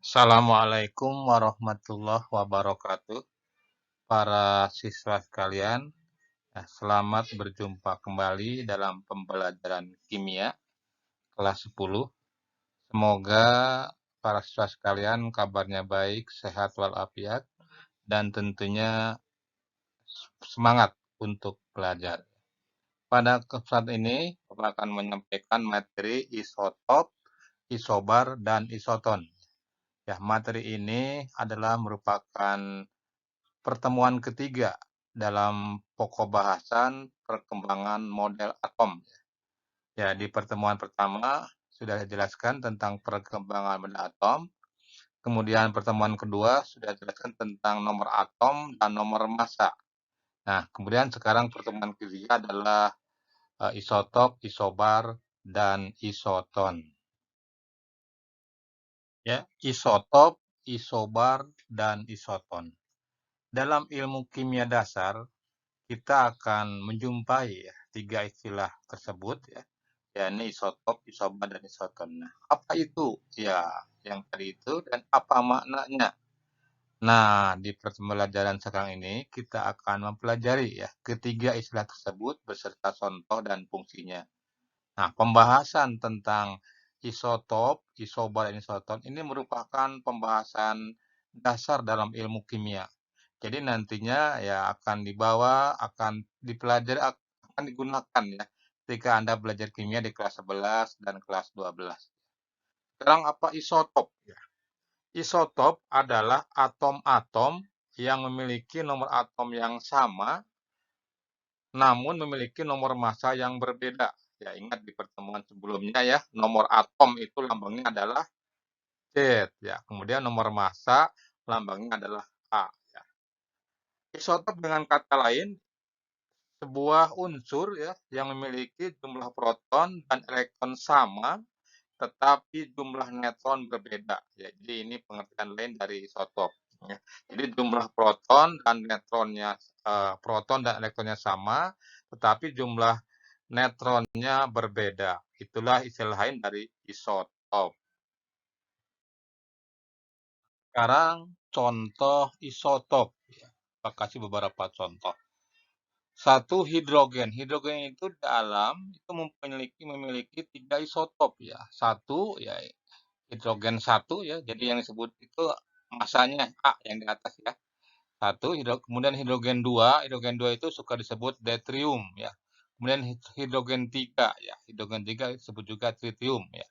Assalamualaikum warahmatullahi wabarakatuh. Para siswa sekalian, selamat berjumpa kembali dalam pembelajaran kimia kelas 10. Semoga para siswa sekalian kabarnya baik, sehat walafiat, dan tentunya semangat untuk belajar. Pada kesempatan ini, Bapak akan menyampaikan materi isotop, isobar, dan isoton. Ya, materi ini adalah merupakan pertemuan ketiga dalam pokok bahasan perkembangan model atom. Ya, di pertemuan pertama sudah dijelaskan tentang perkembangan model atom. Kemudian pertemuan kedua sudah dijelaskan tentang nomor atom dan nomor massa. Nah, kemudian sekarang pertemuan ketiga adalah isotop, isobar, dan isoton. Ya, isotop, isobar, dan isoton. Dalam ilmu kimia dasar, kita akan menjumpai ya, tiga istilah tersebut ya, yakni isotop, isobar, dan isoton. Nah, apa itu? Ya, yang tadi itu dan apa maknanya? Nah, di pembelajaran sekarang ini kita akan mempelajari ya ketiga istilah tersebut beserta contoh dan fungsinya. Nah, pembahasan tentang isotop, isobar, dan isoton ini merupakan pembahasan dasar dalam ilmu kimia. Jadi nantinya ya akan dipelajari, akan digunakan ya ketika Anda belajar kimia di kelas 11 dan kelas 12. Sekarang apa isotop? Ya. Isotop adalah atom-atom yang memiliki nomor atom yang sama namun memiliki nomor massa yang berbeda. Ya, ingat di pertemuan sebelumnya ya, nomor atom itu lambangnya adalah Z ya. Kemudian nomor massa lambangnya adalah A ya. Isotop dengan kata lain sebuah unsur ya yang memiliki jumlah proton dan elektron sama tetapi jumlah neutron berbeda. Ya, jadi ini pengertian lain dari isotop. Ya. Jadi jumlah proton dan elektronnya sama, tetapi jumlah neutronnya berbeda. Itulah istilah lain dari isotop. Sekarang contoh isotop. Ya. Saya kasih beberapa contoh. Satu hidrogen. Hidrogen itu dalam itu memiliki tiga isotop ya. Satu ya hidrogen satu ya. Jadi yang disebut itu masanya A yang di atas ya. Satu kemudian hidrogen dua itu suka disebut deuterium ya. Kemudian hidrogen tiga ya. Hidrogen tiga disebut juga tritium ya.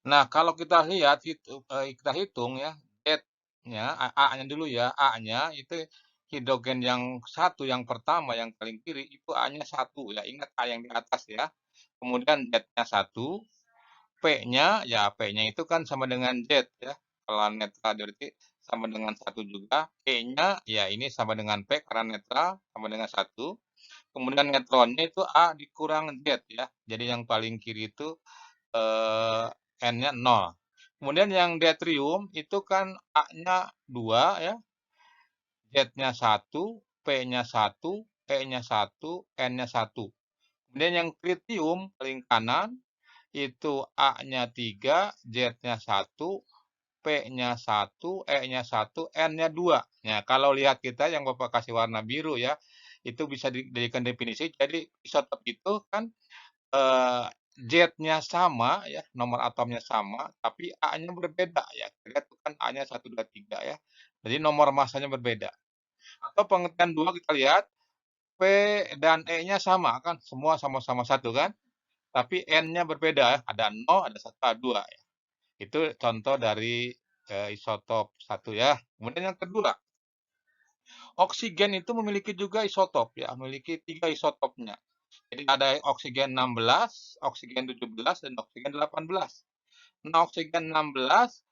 Nah, kalau kita lihat kita hitung ya, Z-nya A-nya dulu ya. A-nya itu hidrogen yang satu yang pertama yang paling kiri itu A-nya satu ya. Ingat A yang di atas ya. Kemudian Z-nya satu, P-nya ya P-nya itu kan sama dengan Z ya. Kalau netral berarti sama dengan satu juga. E-nya ya ini sama dengan P karena netral sama dengan satu. Kemudian neutronnya itu A dikurang Z ya. Jadi yang paling kiri itu eh, N-nya 0. Kemudian yang deuterium itu kan A-nya 2 ya, Z-nya 1, P-nya 1, E-nya 1, N-nya 1. Kemudian yang tritium paling kanan itu A-nya 3, Z-nya 1, P-nya 1, E-nya 1, N-nya 2. Nah, kalau lihat kita yang Bapak kasih warna biru ya, itu bisa dijadikan definisi. Jadi isotop itu kan eh, Z-nya sama ya, nomor atomnya sama, tapi A-nya berbeda ya. Kita lihat kan A-nya 1, 2, 3 ya. Jadi nomor massanya berbeda. Atau pengertian dua kita lihat P dan E-nya sama kan, semua sama-sama satu kan, tapi N-nya berbeda ya, ada 0, ada 1, ada 2 ya. Itu contoh dari isotop satu ya. Kemudian yang kedua, oksigen itu memiliki juga isotop ya, memiliki tiga isotopnya. Jadi ada oksigen 16, oksigen 17, dan oksigen 18. Nah, oksigen 16,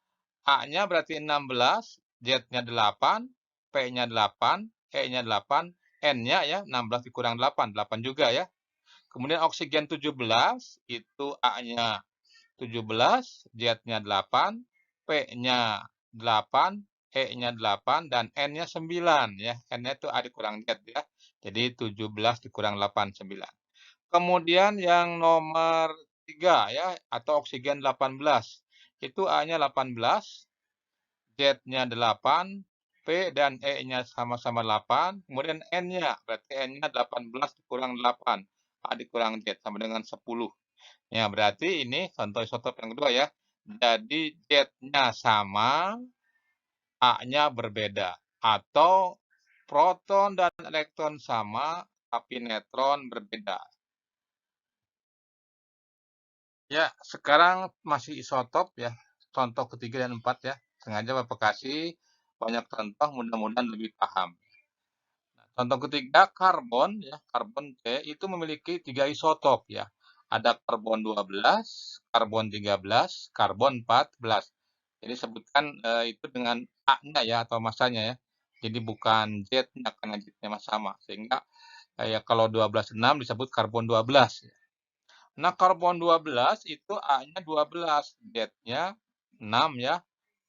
A-nya berarti 16, Z-nya 8, P-nya 8, E-nya 8, N-nya ya 16 dikurang 8, 8 juga ya. Kemudian oksigen 17, itu A-nya 17, Z-nya 8, P-nya 8, E-nya 8, dan N-nya 9 ya. N-nya itu A dikurang Z ya. Jadi 17 dikurang 8, 9. Kemudian yang nomor 3 ya, atau oksigen 18. Itu A-nya 18, Z-nya 8, P dan E-nya sama-sama 8, kemudian N-nya, berarti N-nya 18 dikurang 8, A dikurang Z sama dengan 10. Ya, berarti ini contoh isotop yang kedua ya. Jadi Z-nya sama, A-nya berbeda. Atau proton dan elektron sama, tapi neutron berbeda. Ya, sekarang masih isotop ya. Contoh ketiga dan empat ya. Sengaja Bapak kasih banyak contoh, mudah-mudahan lebih paham. Contoh ketiga, karbon ya, karbon C itu memiliki 3 isotop ya. Ada karbon 12, karbon 13, karbon 14. Jadi sebutkan itu dengan A-nya ya atau masanya ya. Jadi bukan Z-nya karena Z-nya sama. Sehingga ya kalau 12,6 disebut karbon 12 ya. Nah, karbon 12 itu A-nya 12, Z-nya 6 ya.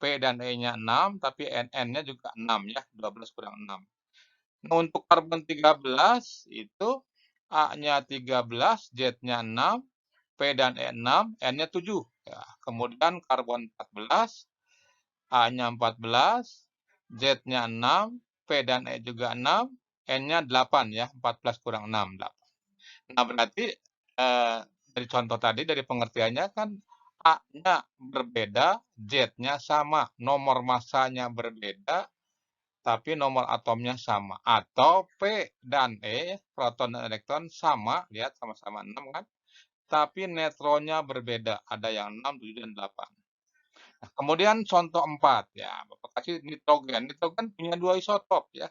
P dan E-nya 6, tapi N-nya juga 6 ya. 12 kurang 6. Nah, untuk karbon 13 itu A-nya 13, Z-nya 6, P dan E 6, N-nya 7. Ya, kemudian karbon 14, A-nya 14, Z-nya 6, P dan E juga 6, N-nya 8 ya, 14 kurang 6, 8. Nah, berarti dari contoh tadi, dari pengertiannya kan A-nya berbeda, Z-nya sama, nomor massanya berbeda, tapi nomor atomnya sama. Atau P dan E, proton dan elektron sama, lihat sama-sama 6 kan, tapi neutronnya berbeda, ada yang 6, 7, dan 8. Nah, kemudian contoh 4, ya, Bapak kasih nitrogen. Nitrogen punya 2 isotop, ya.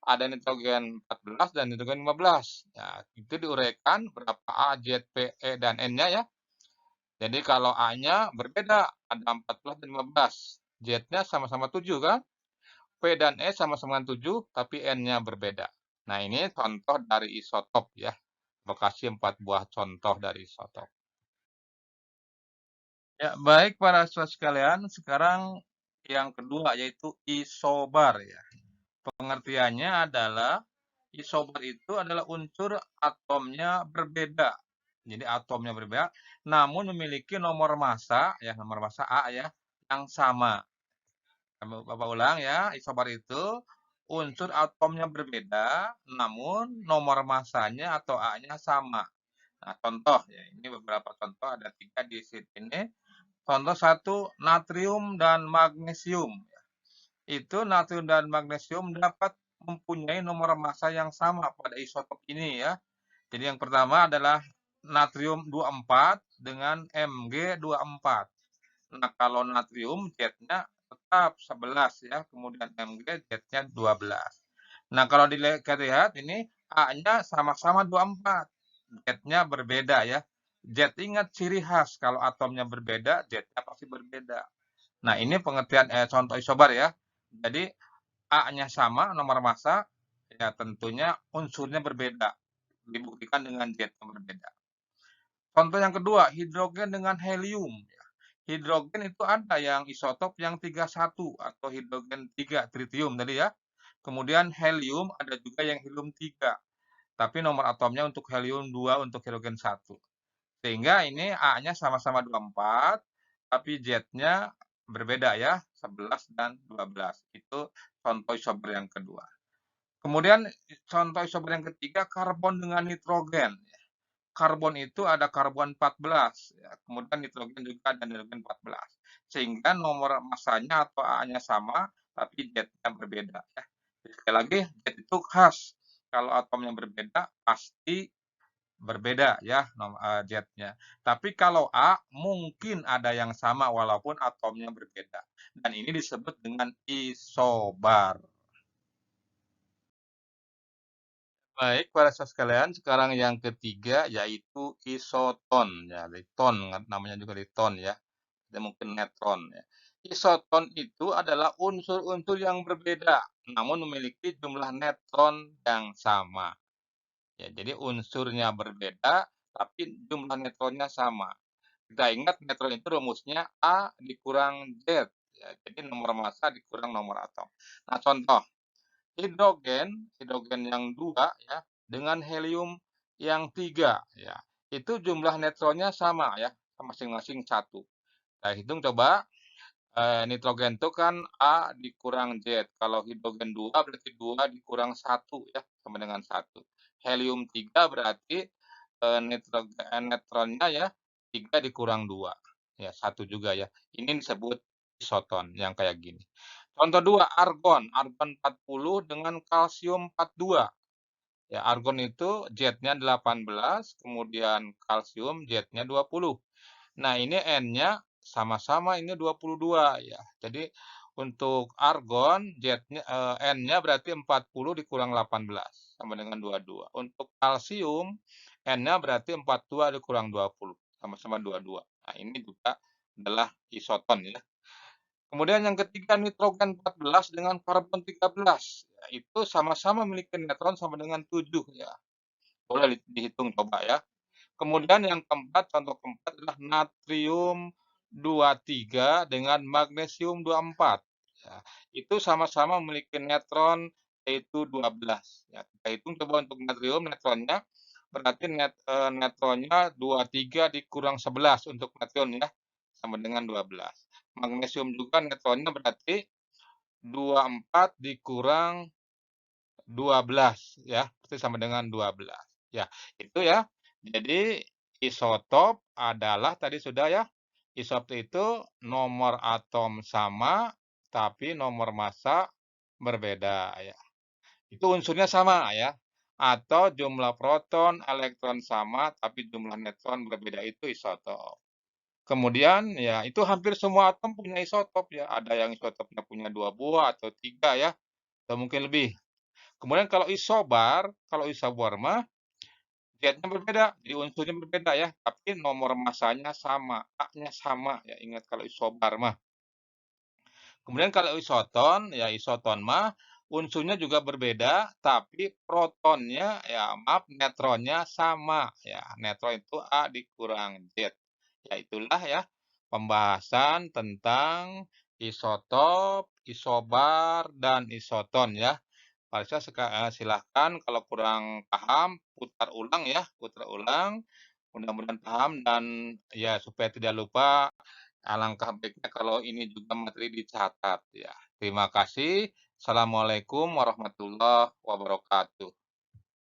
Ada nitrogen 14 dan nitrogen 15. Ya, itu diuraikan berapa A, Z, P, E, dan N-nya ya. Jadi kalau A-nya berbeda, ada 14 dan 15. Z-nya sama-sama 7 kan? P dan E sama-sama 7, tapi N-nya berbeda. Nah, ini contoh dari isotop ya. Lokasi 4 buah contoh dari isotop. Ya, baik para siswa sekalian, sekarang yang kedua yaitu isobar ya. Pengertiannya adalah isobar itu adalah unsur atomnya berbeda. Jadi atomnya berbeda, namun memiliki nomor massa ya, nomor massa A ya, yang sama. Bapak ulang ya, isobar itu unsur atomnya berbeda, namun nomor massanya atau A-nya sama. Nah, contoh ya, ini beberapa contoh, ada 3 di sini. Contoh 1, natrium dan magnesium. Itu natrium dan magnesium dapat mempunyai nomor massa yang sama pada isotop ini ya. Jadi yang pertama adalah natrium 24 dengan Mg 24. Nah, kalau natrium Z-nya tetap 11 ya, kemudian Mg Z-nya 12. Nah, kalau dilihat ini A-nya sama-sama 24, Z-nya berbeda ya. Z ingat ciri khas, kalau atomnya berbeda, Z-nya pasti berbeda. Nah, ini pengertian contoh isobar ya. Jadi A-nya sama, nomor massa, ya tentunya unsurnya berbeda. Dibuktikan dengan Z yang berbeda. Contoh yang kedua, hidrogen dengan helium. Hidrogen itu ada yang isotop yang 31 atau hidrogen 3 tritium tadi ya. Kemudian helium ada juga yang helium 3. Tapi nomor atomnya untuk helium 2 untuk hidrogen 1. Sehingga ini A-nya sama-sama 24, tapi Z-nya berbeda ya, 11 dan 12. Itu contoh isobar yang kedua. Kemudian contoh isobar yang ketiga, karbon dengan nitrogen. Karbon itu ada karbon 14, ya, kemudian nitrogen juga ada nitrogen 14. Sehingga nomor massanya atau A-nya sama, tapi Z-nya berbeda. Ya. Sekali lagi, Z itu khas. Kalau atomnya berbeda, pasti berbeda ya Z-nya. Tapi kalau A, mungkin ada yang sama walaupun atomnya berbeda. Dan ini disebut dengan isobar. Baik, para siswa sekalian, sekarang yang ketiga yaitu isoton ya, ton namanya juga ton ya. Dan mungkin netron ya. Isoton itu adalah unsur-unsur yang berbeda namun memiliki jumlah netron yang sama. Ya, jadi unsurnya berbeda tapi jumlah netronnya sama. Kita ingat netron itu rumusnya A dikurang Z ya. Jadi nomor massa dikurang nomor atom. Nah, contoh hidrogen yang 2 ya, dengan helium yang 3 ya. Itu jumlah neutronnya sama ya, masing-masing 1. Kita hitung coba, Nitrogen itu kan A dikurang Z, kalau hidrogen 2 berarti 2 dikurang 1 ya, sama dengan 1. Helium 3 berarti, neutronnya ya 3 dikurang 2, ya 1 juga ya. Ini disebut isoton yang kayak gini. Contoh 2, argon, argon 40 dengan kalsium 42. Ya, argon itu Z-nya 18, kemudian kalsium Z-nya 20. Nah, ini N-nya sama-sama ini 22 ya. Jadi untuk argon Z-nya N-nya berarti 40 dikurang 18 sama dengan 22. Untuk kalsium N-nya berarti 42 dikurang 20 sama-sama 22. Nah, ini juga adalah isoton ya. Kemudian yang ketiga nitrogen 14 dengan karbon 13. Ya, itu sama-sama memiliki neutron sama dengan 7 ya. Boleh dihitung coba ya. Kemudian yang keempat, contoh keempat adalah natrium 23 dengan magnesium 24. Ya, itu sama-sama memiliki neutron yaitu 12. Ya, kita hitung coba untuk natrium neutronnya berarti neutronnya 23 dikurang 11 untuk natrium ya sama dengan 12. Magnesium juga neutronnya berarti 24 dikurang 12 ya, berarti sama dengan 12. Ya, itu ya. Jadi isotop adalah tadi sudah ya, isotop itu nomor atom sama, tapi nomor massa berbeda ya. Itu unsurnya sama ya. Atau jumlah proton, elektron sama, tapi jumlah neutron berbeda itu isotop. Kemudian ya itu hampir semua atom punya isotop ya. Ada yang isotopnya punya 2 buah atau 3 ya, atau mungkin lebih. Kemudian kalau isobar mah zat-nya berbeda, jadi unsurnya berbeda ya, tapi nomor massanya sama, A-nya sama ya, ingat kalau isobar mah. Kemudian kalau isoton mah unsurnya juga berbeda, tapi protonnya ya maaf, neutronnya sama ya. Neutron itu A dikurang Z. Ya itulah ya pembahasan tentang isotop, isobar, dan isoton ya. Harusnya silahkan kalau kurang paham putar ulang, mudah-mudahan paham dan ya supaya tidak lupa, alangkah baiknya kalau ini juga materi dicatat ya. Terima kasih. Assalamualaikum warahmatullahi wabarakatuh.